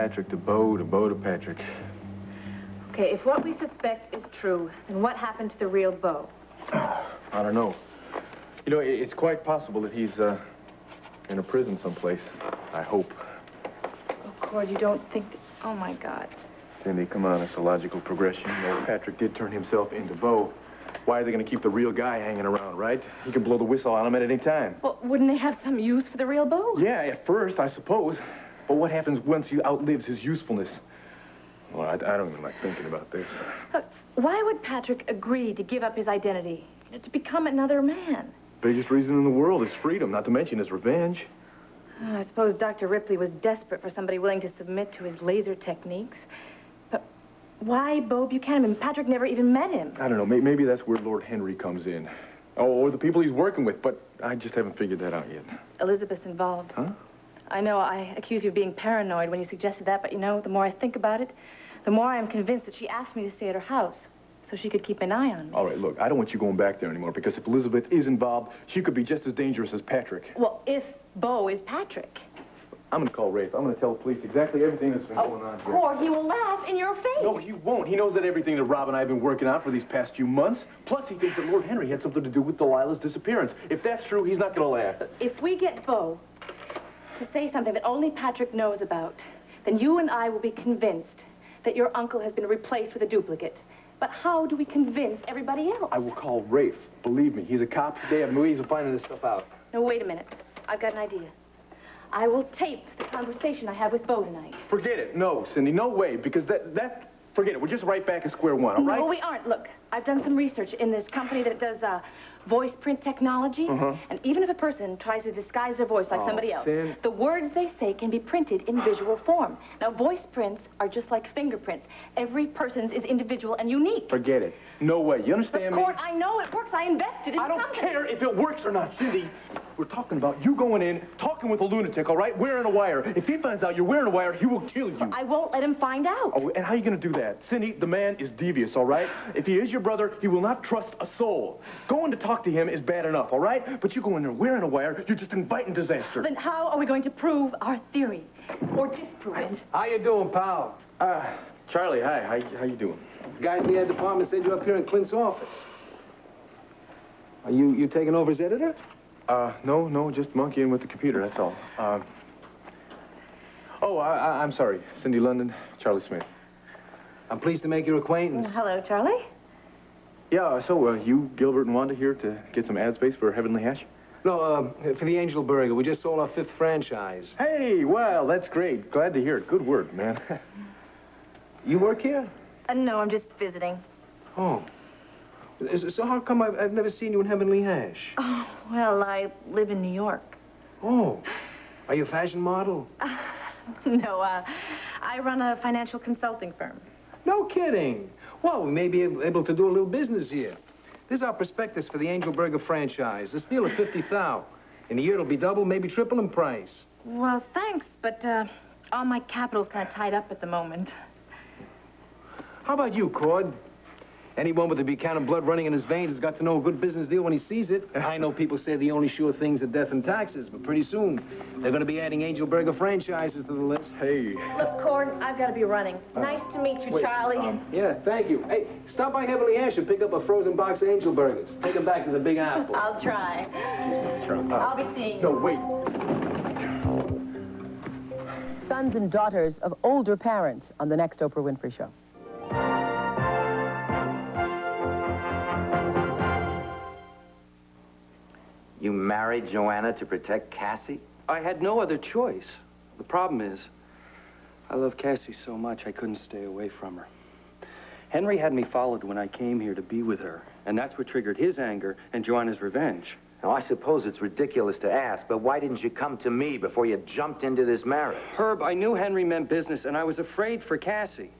Patrick to Bo, to Bo to Patrick. Okay, if what we suspect is true, then what happened to the real Bo? I don't know. You know, it's quite possible that he's in a prison someplace. I hope. Oh, Cord, you don't think that... Oh, my God. Cindy, come on, it's a logical progression. You know, Patrick did turn himself into Bo. Why are they going to keep the real guy hanging around, right? He can blow the whistle on him at any time. Well, wouldn't they have some use for the real Bo? Yeah, at first, I suppose. But what happens once he outlives his usefulness? Well, I don't even like thinking about this. But why would Patrick agree to give up his identity, to become another man? Biggest reason in the world is freedom, not to mention his revenge. I suppose Dr. Ripley was desperate for somebody willing to submit to his laser techniques. But why Bo Buchanan? And Patrick never even met him. I don't know. Maybe that's where Lord Henry comes in. Oh, or the people he's working with, but I just haven't figured that out yet. Elizabeth's involved. Huh? I know I accuse you of being paranoid when you suggested that, but you know, the more I think about it, the more I am convinced that she asked me to stay at her house so she could keep an eye on me. All right, look, I don't want you going back there anymore, because if Elizabeth is involved, she could be just as dangerous as Patrick. Well, if Bo is Patrick. I'm going to call Rafe. I'm going to tell the police exactly everything that's been going on here. Cord, he will laugh in your face. No, he won't. He knows that everything that Rob and I have been working on for these past few months. Plus, he thinks that Lord Henry had something to do with Delilah's disappearance. If that's true, he's not going to laugh. If we get Bo to say something that only Patrick knows about, then you and I will be convinced that your uncle has been replaced with a duplicate. But how do we convince everybody else? I will call Rafe. Believe me, he's a cop. They have no ease of finding this stuff out. No, wait a minute. I've got an idea. I will tape the conversation I have with Bo tonight. Forget it. No, Cindy, no way, because forget it. We're just right back at square one, all right? No, we aren't. Look, I've done some research in this company that does voice print technology. And even if a person tries to disguise their voice like somebody else, the words they say can be printed in visual form. Now, voice prints are just like fingerprints. Every person's is individual and unique. Forget it. No way. You understand me? Cord, I know it works. I invested in I don't something. care if it works or not, Cindy. We're talking about you going in, talking with a lunatic, all right? Wearing a wire. If he finds out you're wearing a wire, he will kill you. I won't let him find out. Oh, and how are you going to do that? Cindy, the man is devious, all right? If he is your brother, he will not trust a soul. Going to talk to him is bad enough, all right? But you go in there wearing a wire, you're just inviting disaster. Then how are we going to prove our theory? Or disprove it? How you doing, pal? Charlie, hi. How you doing? The guys in the ad department said you're up here in Clint's office. Are you taking over as editor? No, just monkeying with the computer, that's all. I'm sorry. Cindy London, Charlie Smith. I'm pleased to make your acquaintance. Hello, Charlie. Yeah, so, you, Gilbert, and Wanda here to get some ad space for Heavenly Hash? No, for the Angel Burger. We just sold our 5th franchise. Hey, well, that's great. Glad to hear it. Good work, man. You work here? No, I'm just visiting. Oh. So how come I've never seen you in Heavenly Hash? Oh, well, I live in New York. Oh. Are you a fashion model? No, I run a financial consulting firm. No kidding. Well, we may be able to do a little business here. This is our prospectus for the Angel Burger franchise. A steal of $50,000. In a year, it'll be double, maybe triple in price. Well, thanks, but all my capital's kind of tied up at the moment. How about you, Cord? Anyone with the Buchanan blood running in his veins has got to know a good business deal when he sees it. I know people say the only sure things are death and taxes, but pretty soon they're going to be adding Angel Burger franchises to the list. Hey. Look, Cord, I've got to be running. Nice to meet you, Charlie. Yeah, thank you. Hey, stop by Heavenly Hash and pick up a frozen box of Angel Burgers. Take them back to the Big Apple. I'll try. Charlie. I'll be seeing you. No, wait. Sons and daughters of older parents on the next Oprah Winfrey Show. You married Joanna to protect Cassie? I had no other choice. The problem is, I love Cassie so much I couldn't stay away from her. Henry had me followed when I came here to be with her, and that's what triggered his anger and Joanna's revenge. Now, I suppose it's ridiculous to ask, but why didn't you come to me before you jumped into this marriage? Herb, I knew Henry meant business, and I was afraid for Cassie.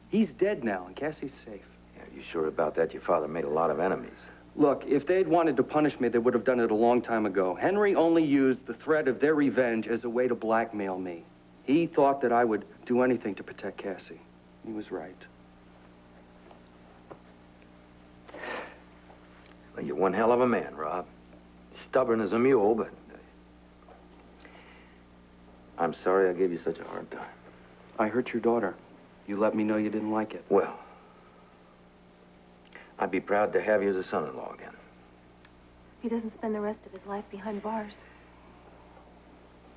He's dead now, and Cassie's safe. Yeah, you sure about that? Your father made a lot of enemies. Look, if they'd wanted to punish me, they would have done it a long time ago. Henry only used the threat of their revenge as a way to blackmail me. He thought that I would do anything to protect Cassie. He was right. Well, you're one hell of a man, Rob. Stubborn as a mule, but... I'm sorry I gave you such a hard time. I hurt your daughter. You let me know you didn't like it. Well, I'd be proud to have you as a son-in-law again. He doesn't spend the rest of his life behind bars.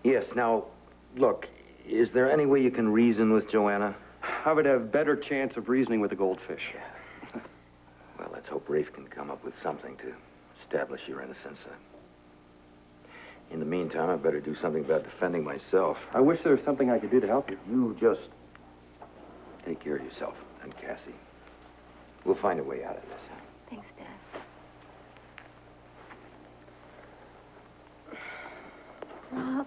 Yes, now, look, is there any way you can reason with Joanna? I would have better chance of reasoning with a goldfish. Well, let's hope Rafe can come up with something to establish your innocence. In the meantime, I better do something about defending myself. I wish there was something I could do to help you. You just take care of yourself and Cassie. We'll find a way out of this. Thanks, Dad. Rob,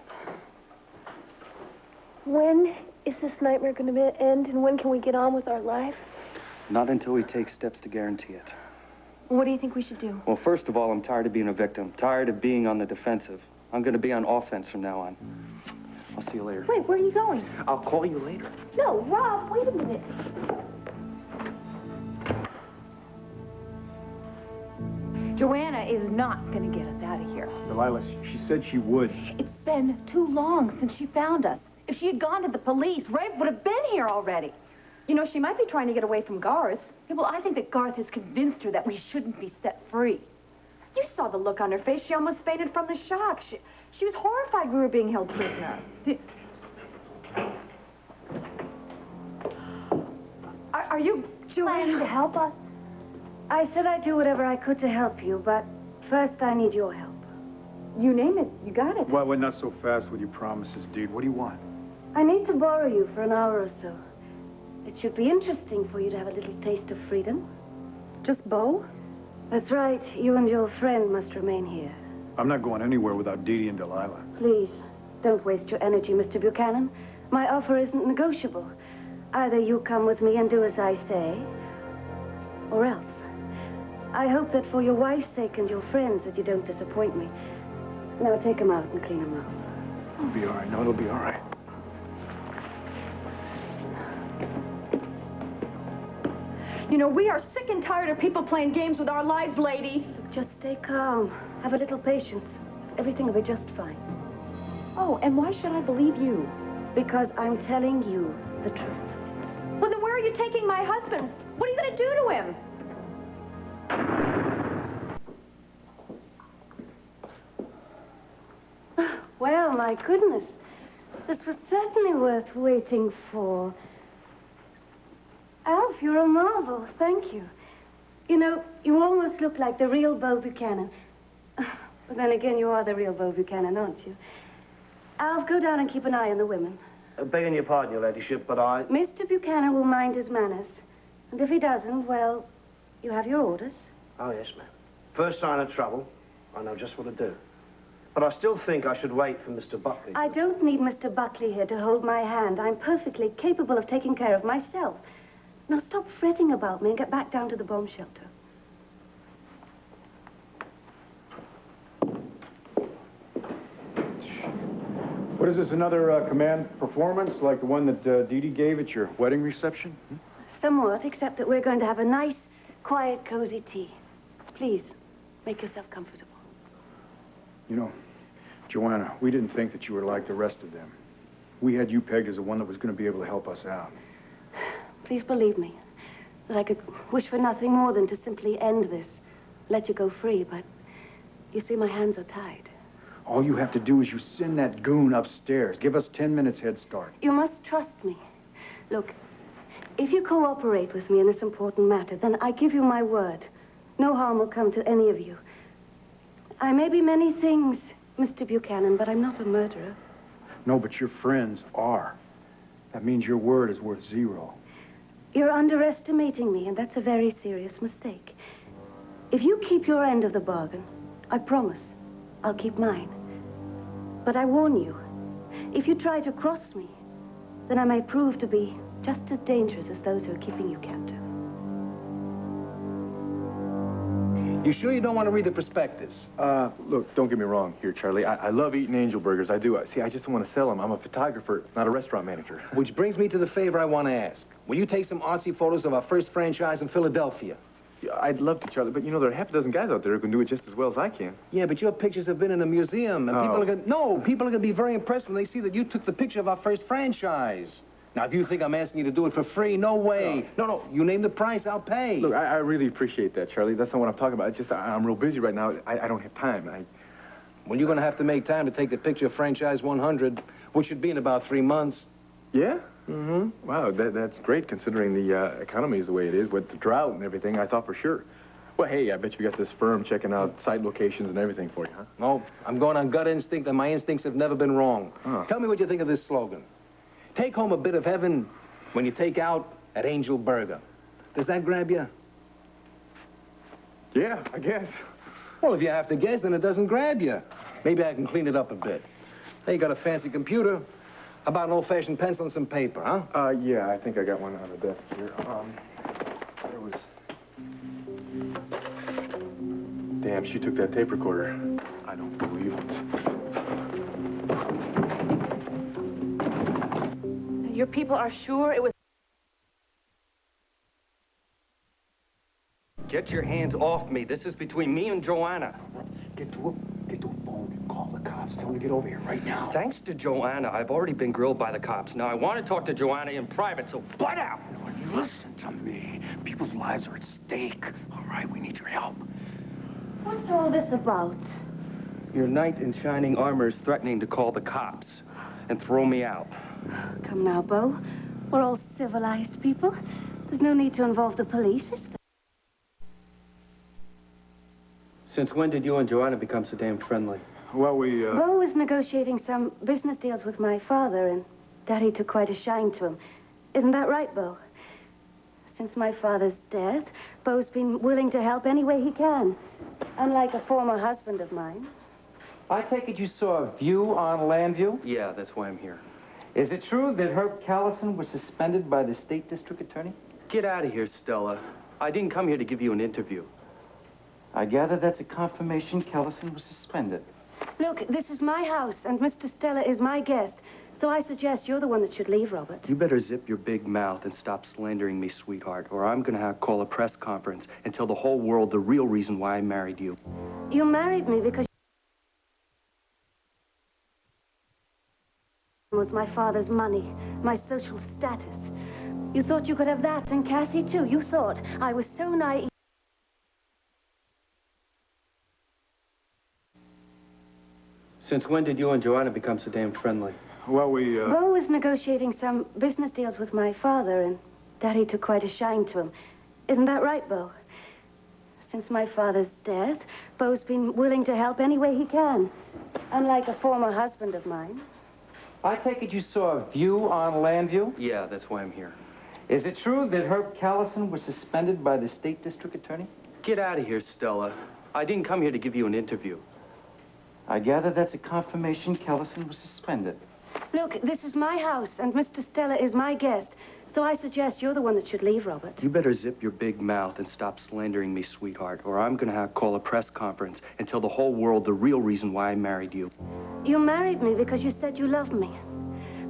when is this nightmare going to end, and when can we get on with our lives? Not until we take steps to guarantee it. What do you think we should do? Well, first of all, I'm tired of being a victim. Tired of being on the defensive. I'm going to be on offense from now on. I'll see you later. Wait, where are you going? I'll call you later. No, Rob, wait a minute. Joanna is not going to get us out of here. Delilah, she said she would. It's been too long since she found us. If she had gone to the police, Rafe would have been here already. You know, she might be trying to get away from Garth. Yeah, well, I think that Garth has convinced her that we shouldn't be set free. You saw the look on her face. She almost fainted from the shock. She was horrified we were being held prisoner. Are you Planning to Joanna? help us? I said I'd do whatever I could to help you, but first I need your help. You name it. You got it. Well, we're not so fast with your promises, dude. What do you want? I need to borrow you for an hour or so. It should be interesting for you to have a little taste of freedom. Just Bo? That's right. You and your friend must remain here. I'm not going anywhere without Dee Dee and Delilah. Please, don't waste your energy, Mr. Buchanan. My offer isn't negotiable. Either you come with me and do as I say, or else. I hope that for your wife's sake and your friends that you don't disappoint me. Now take them out and clean them up. It'll be all right. No, it'll be all right. You know, we are sick and tired of people playing games with our lives, lady. Just stay calm. Have a little patience. Everything will be just fine. Oh, and why should I believe you? Because I'm telling you the truth. Well, then where are you taking my husband? What are you going to do to him? Well, my goodness. This was certainly worth waiting for. Alf, you're a marvel. Thank you. You know, you almost look like the real Bo Buchanan. But then again, you are the real Bo Buchanan, aren't you? Alf, go down and keep an eye on the women. Begging your pardon, your ladyship, but I... Mr. Buchanan will mind his manners. And if he doesn't, well, you have your orders. Oh, yes, ma'am. First sign of trouble, I know just what to do. But I still think I should wait for Mr. Buckley. I don't need Mr. Buckley here to hold my hand. I'm perfectly capable of taking care of myself. Now stop fretting about me and get back down to the bomb shelter. What is this, another command performance like the one that Dee Dee gave at your wedding reception? Somewhat, except that we're going to have a nice, quiet, cozy tea. Please, make yourself comfortable. You know, Joanna, we didn't think that you were like the rest of them. We had you pegged as the one that was going to be able to help us out. Please believe me that I could wish for nothing more than to simply end this, let you go free, but you see, my hands are tied. All you have to do is you send that goon upstairs. Give us 10 minutes head start. You must trust me. Look, if you cooperate with me in this important matter, then I give you my word. No harm will come to any of you. I may be many things, Mr. Buchanan, but I'm not a murderer. No, but your friends are. That means your word is worth zero. You're underestimating me, and that's a very serious mistake. If you keep your end of the bargain, I promise I'll keep mine. But I warn you, if you try to cross me, then I may prove to be just as dangerous as those who are keeping you captive. You sure you don't want to read the prospectus? Look, don't get me wrong here, Charlie. I love eating angel burgers. I do. See, I just don't want to sell them. I'm a photographer, not a restaurant manager. Which brings me to the favor I want to ask. Will you take some artsy photos of our first franchise in Philadelphia? Yeah, I'd love to, Charlie, but you know, there are half a dozen guys out there who can do it just as well as I can. Yeah, but your pictures have been in a museum, and people are going to be very impressed when they see that you took the picture of our first franchise. Now, if you think I'm asking you to do it for free, no way. No, you name the price, I'll pay. Look, I really appreciate that, Charlie. That's not what I'm talking about. It's just I'm real busy right now. I don't have time. Well, you're going to have to make time to take the picture of Franchise 100, which should be in about 3 months. Yeah? Mm-hmm. Wow, that's great considering the economy is the way it is with the drought and everything. I thought for sure. Well, hey, I bet you got this firm checking out site locations and everything for you, huh? No, I'm going on gut instinct, and my instincts have never been wrong. Huh. Tell me what you think of this slogan. Take home a bit of heaven when you take out at Angel Burger. Does that grab you? Yeah, I guess. Well, if you have to guess, then it doesn't grab you. Maybe I can clean it up a bit. Hey, you got a fancy computer? How about an old-fashioned pencil and some paper, huh? Yeah, I think I got one on the desk here. There was... Damn, she took that tape recorder. I don't believe it. Your people are sure it was... Get your hands off me. This is between me and Joanna. Get to a phone and call the cops. Tell them to get over here right now. Thanks to Joanna, I've already been grilled by the cops. Now, I want to talk to Joanna in private, so butt out! No, listen to me. People's lives are at stake. All right, we need your help. What's all this about? Your knight in shining armor is threatening to call the cops and throw me out. Come now, Bo. We're all civilized people. There's no need to involve the police, is there? Since when did you and Joanna become so damn friendly? Well, Bo was negotiating some business deals with my father, and Daddy took quite a shine to him. Isn't that right, Bo? Since my father's death, Bo's been willing to help any way he can. Unlike a former husband of mine. I take it you saw a view on Landview? Yeah, that's why I'm here. Is it true that Herb Callison was suspended by the state district attorney? Get out of here, Stella. I didn't come here to give you an interview. I gather that's a confirmation Callison was suspended. Look, this is my house, and Mr. Stella is my guest. So I suggest you're the one that should leave, Robert. You better zip your big mouth and stop slandering me, sweetheart, or I'm gonna have to call a press conference and tell the whole world the real reason why I married you. You married me because was my father's money, my social status. You thought you could have that and Cassie, too. You thought I was so naive. Since when did you and Joanna become so damn friendly? Well, Bo was negotiating some business deals with my father, and Daddy took quite a shine to him. Isn't that right, Bo? Since my father's death, Bo's been willing to help any way he can. Unlike a former husband of mine. I take it you saw a view on Landview? Yeah, that's why I'm here. Is it true that Herb Callison was suspended by the state district attorney? Get out of here, Stella. I didn't come here to give you an interview. I gather that's a confirmation Callison was suspended. Look, this is my house, and Mr. Stella is my guest. So I suggest you're the one that should leave, Robert. You better zip your big mouth and stop slandering me, sweetheart, or I'm gonna have to call a press conference and tell the whole world the real reason why I married you. You married me because you said you loved me.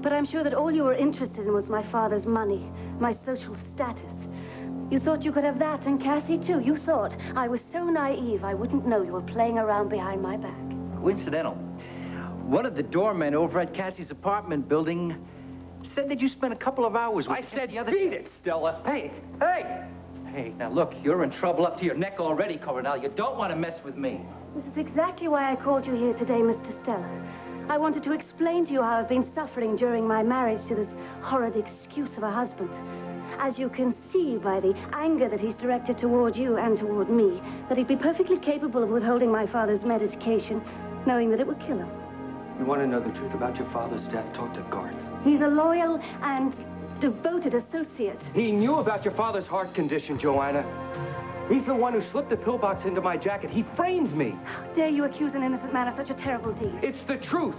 But I'm sure that all you were interested in was my father's money, my social status. You thought you could have that and Cassie, too. You thought I was so naive I wouldn't know you were playing around behind my back. Coincidental. One of the doormen over at Cassie's apartment building said that you spent a couple of hours with... I said, beat it, Stella. Hey! Hey, now look, you're in trouble up to your neck already, Coronel. You don't want to mess with me. This is exactly why I called you here today, Mr. Stella. I wanted to explain to you how I've been suffering during my marriage to this horrid excuse of a husband. As you can see by the anger that he's directed toward you and toward me, that he'd be perfectly capable of withholding my father's medication, knowing that it would kill him. You want to know the truth about your father's death? Talk to Garth. He's a loyal and devoted associate. He knew about your father's heart condition, Joanna. He's the one who slipped the pillbox into my jacket. He framed me. How dare you accuse an innocent man of such a terrible deed? It's the truth.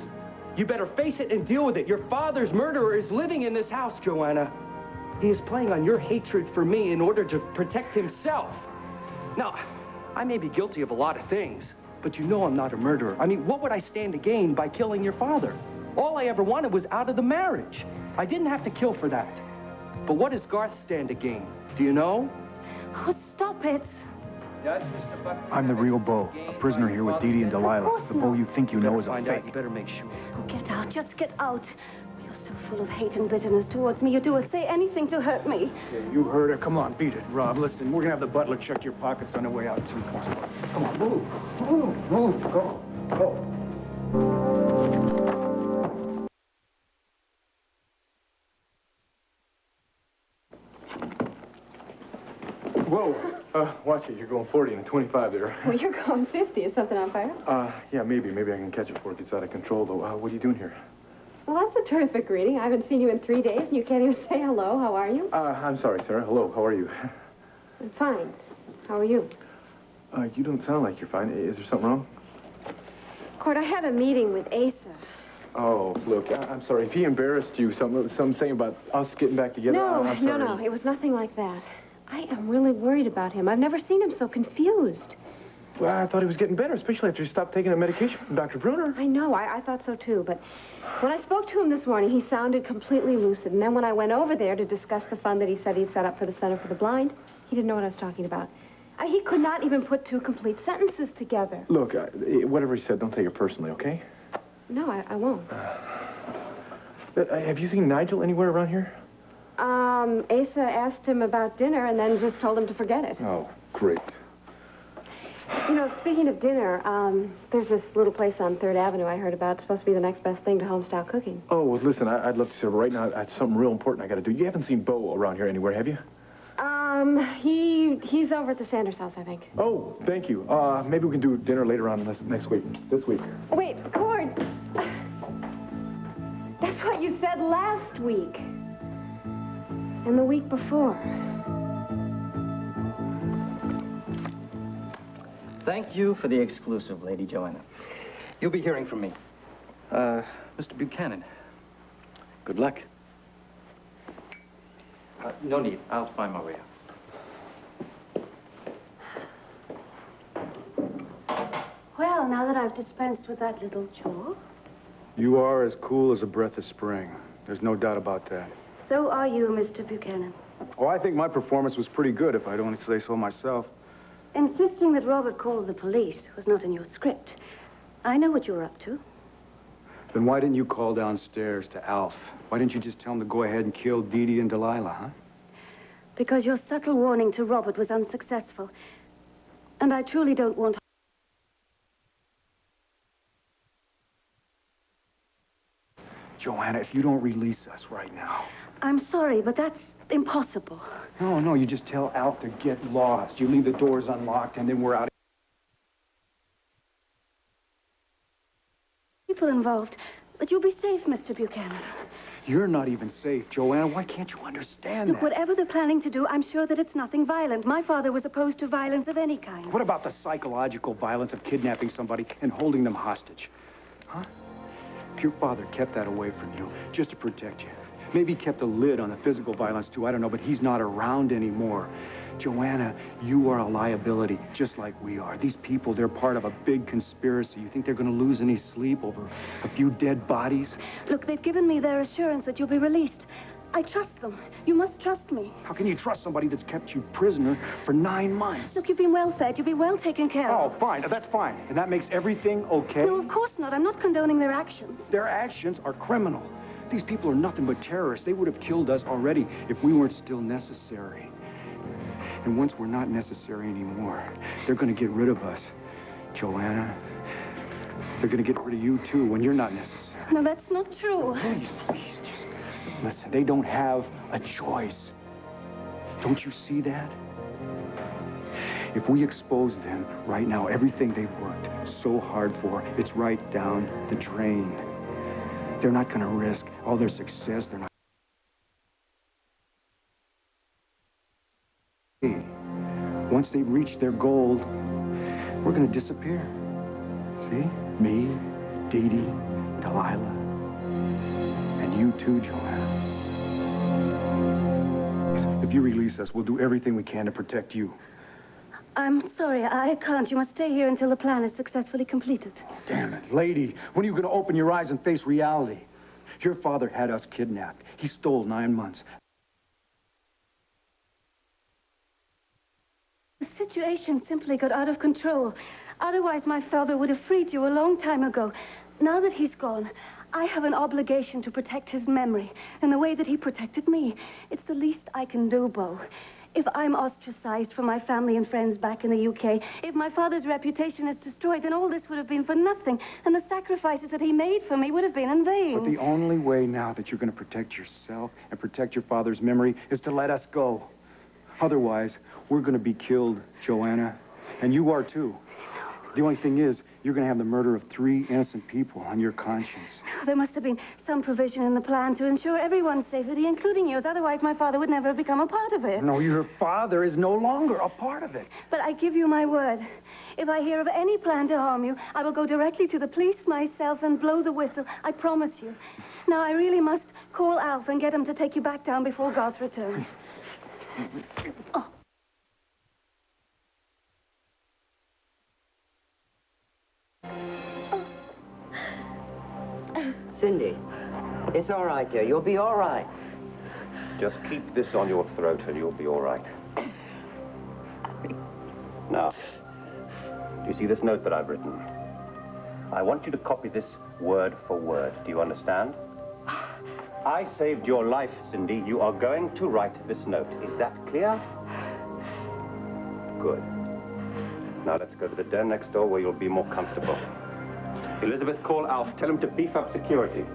You better face it and deal with it. Your father's murderer is living in this house, Joanna. He is playing on your hatred for me in order to protect himself. Now, I may be guilty of a lot of things, but you know I'm not a murderer. I mean, what would I stand to gain by killing your father? All I ever wanted was out of the marriage. I didn't have to kill for that. But what does Garth stand to gain? Do you know? Oh, stop it. I'm the real Bo, a prisoner here with Dee Dee and Delilah. The Bo you think you know is a fake. You better make sure. Oh, get out. Just get out. You're so full of hate and bitterness towards me. You'd do or say anything to hurt me. Yeah, you heard her. Come on, beat it, Rob. Listen, we're gonna have the butler check your pockets on the way out, too. Come on, move. Move. Go. Whoa. Watch it. You're going 40 and 25 there. Well, you're going 50. Is something on fire? Yeah, maybe. Maybe I can catch it before it gets out of control, though. What are you doing here? Well, that's a terrific greeting. I haven't seen you in 3 days, and you can't even say hello. How are you? I'm sorry, Sarah. Hello. How are you? I'm fine. How are you? You don't sound like you're fine. Is there something wrong? Cord, I had a meeting with Asa. Oh, look, I'm sorry. If he embarrassed you, something saying about us getting back together, I'm sorry. No. It was nothing like that. I am really worried about him. I've never seen him so confused. Well, I thought he was getting better, especially after he stopped taking the medication from Dr. Bruner. I know. I thought so, too. But when I spoke to him this morning, he sounded completely lucid. And then when I went over there to discuss the fund that he said he'd set up for the Center for the Blind, he didn't know what I was talking about. He could not even put two complete sentences together. Look, whatever he said, don't take it personally, okay? No, I won't. Have you seen Nigel anywhere around here? Asa asked him about dinner and then just told him to forget it. Oh, great. You know, speaking of dinner, there's this little place on 3rd Avenue I heard about. It's supposed to be the next best thing to homestyle cooking. Oh, well, listen, I'd love to say, but right now, that's something real important I got to do. You haven't seen Bo around here anywhere, have you? He's over at the Sanders house, I think. Oh, thank you. Maybe we can do dinner later on next week. This week. Wait, Cord. That's what you said last week. And the week before. Thank you for the exclusive, Lady Joanna. You'll be hearing from me. Mr. Buchanan. Good luck. No need. I'll find my way out. Well, now that I've dispensed with that little chore, You are as cool as a breath of spring. There's no doubt about that. so are you, Mr. Buchanan. Oh, I think my performance was pretty good, if I'd only say so myself. Insisting that Robert call the police was not in your script. I know what you were up to. Then why didn't you call downstairs to Alf? Why didn't you just tell him to go ahead and kill Dee Dee and Delilah, huh? Because your subtle warning to Robert was unsuccessful. And I truly don't want... Joanna, if you don't release us right now... I'm sorry, but that's impossible. No, you just tell Alf to get lost. You leave the doors unlocked, and then we're out. People involved. But you'll be safe, Mr. Buchanan. You're not even safe, Joanna. Why can't you understand Look, that? whatever they're planning to do, I'm sure that it's nothing violent. My father was opposed to violence of any kind. What about the psychological violence of kidnapping somebody and holding them hostage? Huh? If your father kept that away from you, just to protect you, maybe he kept a lid on the physical violence, too. I don't know, but he's not around anymore. Joanna, you are a liability, just like we are. These people, they're part of a big conspiracy. You think they're going to lose any sleep over a few dead bodies? Look, they've given me their assurance that you'll be released. I trust them. You must trust me. How can you trust somebody that's kept you prisoner for 9 months? Look, you've been well fed. You've been well taken care of. Oh, fine. That's fine. And that makes everything okay? No, of course not. I'm not condoning their actions. Their actions are criminal. These people are nothing but terrorists. They would have killed us already if we weren't still necessary. And once we're not necessary anymore, they're going to get rid of us. Joanna, they're going to get rid of you, too, when you're not necessary. No, that's not true. Please, just listen. They don't have a choice. Don't you see that? If we expose them right now, everything they've worked so hard for, it's right down the drain. They're not going to risk all their success. They're not. Once they reach their goal, we're going to disappear. See? Me, Dee Dee, Delilah, and you too, Joanna. If you release us, we'll do everything we can to protect you. I'm sorry, I can't. You must stay here until the plan is successfully completed. Damn it, lady. When are you going to open your eyes and face reality? Your father had us kidnapped. He stole 9 months. The situation simply got out of control. Otherwise, my father would have freed you a long time ago. Now that he's gone, I have an obligation to protect his memory in the way that he protected me. It's the least I can do, Bo. If I'm ostracized from my family and friends back in the UK, if my father's reputation is destroyed, then all this would have been for nothing, and the sacrifices that he made for me would have been in vain. But the only way now that you're going to protect yourself and protect your father's memory is to let us go. Otherwise, we're going to be killed, Joanna. And you are, too. The only thing is, you're going to have the murder of 3 innocent people on your conscience. There must have been some provision in the plan to ensure everyone's safety, including yours. Otherwise, my father would never have become a part of it. No, your father is no longer a part of it. But I give you my word. If I hear of any plan to harm you, I will go directly to the police myself and blow the whistle. I promise you. Now, I really must call Alf and get him to take you back down before Garth returns. Oh. Cindy, it's all right, dear. You'll be all right. Just keep this on your throat and you'll be all right. Now, do you see this note that I've written? I want you to copy this word for word. Do you understand? I saved your life, Cindy. You are going to write this note. Is that clear? Good. Now let's go to the den next door where you'll be more comfortable. Elizabeth, call Alf. Tell him to beef up security.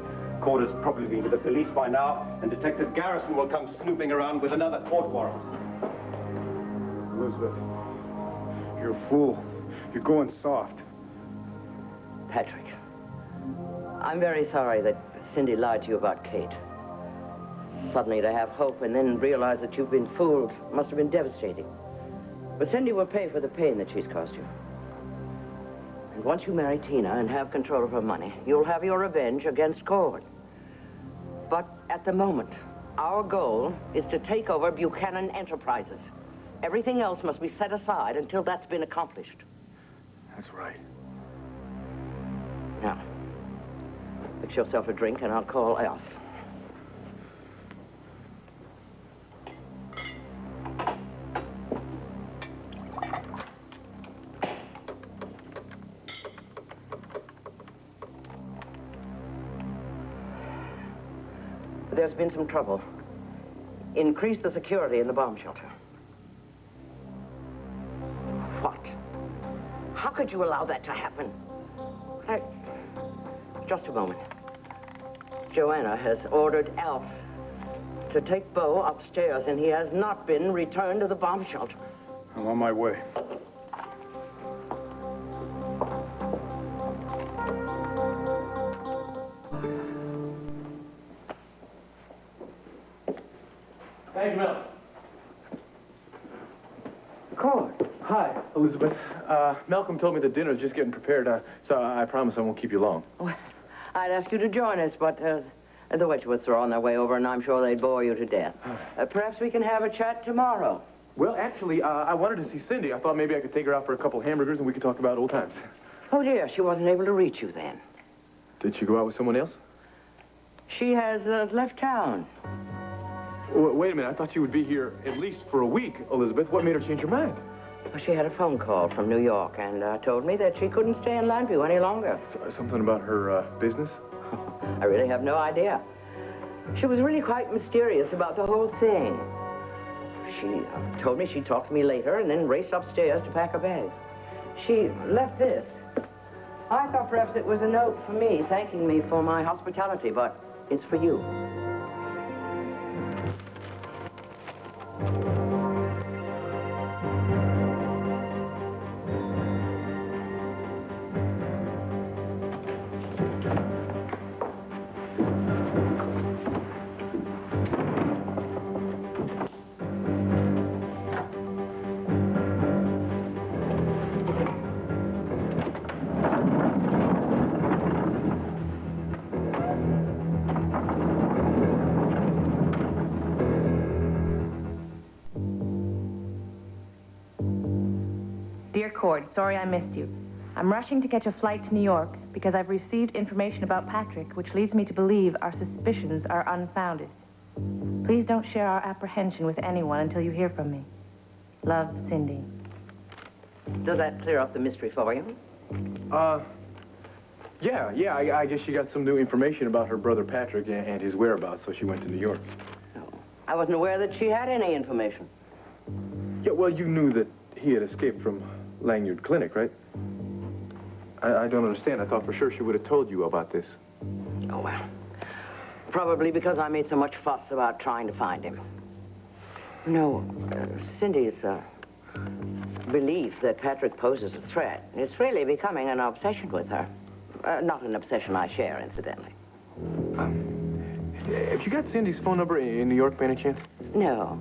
Corder's probably been to the police by now, and Detective Garrison will come snooping around with another court warrant. Elizabeth, you're a fool. You're going soft. Patrick, I'm very sorry that Cindy lied to you about Kate. Suddenly to have hope and then realize that you've been fooled must have been devastating. But Cindy will pay for the pain that she's caused you. And once you marry Tina and have control of her money, you'll have your revenge against Cord. But at the moment, our goal is to take over Buchanan Enterprises. Everything else must be set aside until that's been accomplished. That's right. Now, fix yourself a drink and I'll call Alf. There's been some trouble. Increase the security in the bomb shelter. What? How could you allow that to happen? Just a moment. Joanna has ordered Alf to take Bo upstairs, and he has not been returned to the bomb shelter. I'm on my way. Thank you, Mel. Cord. Hi, Elizabeth. Malcolm told me the dinner's just getting prepared, so I promise I won't keep you long. Well, I'd ask you to join us, but the Wedgwoods are on their way over, and I'm sure they'd bore you to death. Perhaps we can have a chat tomorrow. Well, actually, I wanted to see Cindy. I thought maybe I could take her out for a couple hamburgers and we could talk about old times. Oh, dear, she wasn't able to reach you then. Did she go out with someone else? She has left town. Wait a minute. I thought she would be here at least for a week, Elizabeth. What made her change her mind? Well, she had a phone call from New York and told me that she couldn't stay in Llanview any longer. Something about her business? I really have no idea. She was really quite mysterious about the whole thing. She told me she'd talk to me later and then raced upstairs to pack her bags. She left this. I thought perhaps it was a note for me, thanking me for my hospitality, but it's for you. Dear Cord, sorry I missed you. I'm rushing to catch a flight to New York because I've received information about Patrick, which leads me to believe our suspicions are unfounded. Please don't share our apprehension with anyone until you hear from me. Love, Cindy. Does that clear up the mystery for you? Yeah, I guess she got some new information about her brother Patrick and his whereabouts, so she went to New York. I wasn't aware that she had any information. Yeah, well, you knew that he had escaped from Lanyard Clinic, right? I don't understand. I thought for sure she would have told you about this. Oh, well. Probably because I made so much fuss about trying to find him. No, Cindy's belief that Patrick poses a threat is really becoming an obsession with her. Not an obsession I share, incidentally. Have you got Cindy's phone number in New York by any chance? No.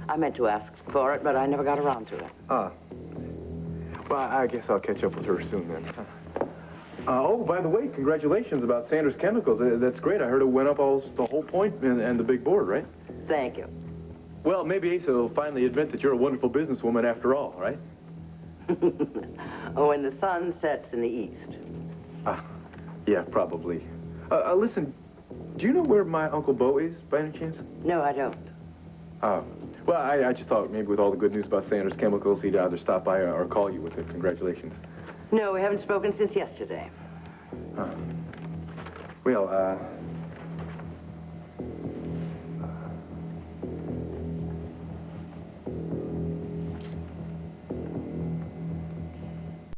I meant to ask for it, but I never got around to it. Well, I guess I'll catch up with her soon then. Oh, by the way, congratulations about Sanders Chemicals. That's great. I heard it went up the whole point and the big board, right? Thank you. Well, maybe Asa will finally admit that you're a wonderful businesswoman after all, right? Oh, when the sun sets in the east. Yeah, probably. Listen, do you know where my Uncle Bo is, by any chance? No, I don't. Well, I just thought maybe with all the good news about Sanders Chemicals, he'd either stop by or call you with it. Congratulations. No, we haven't spoken since yesterday. Well,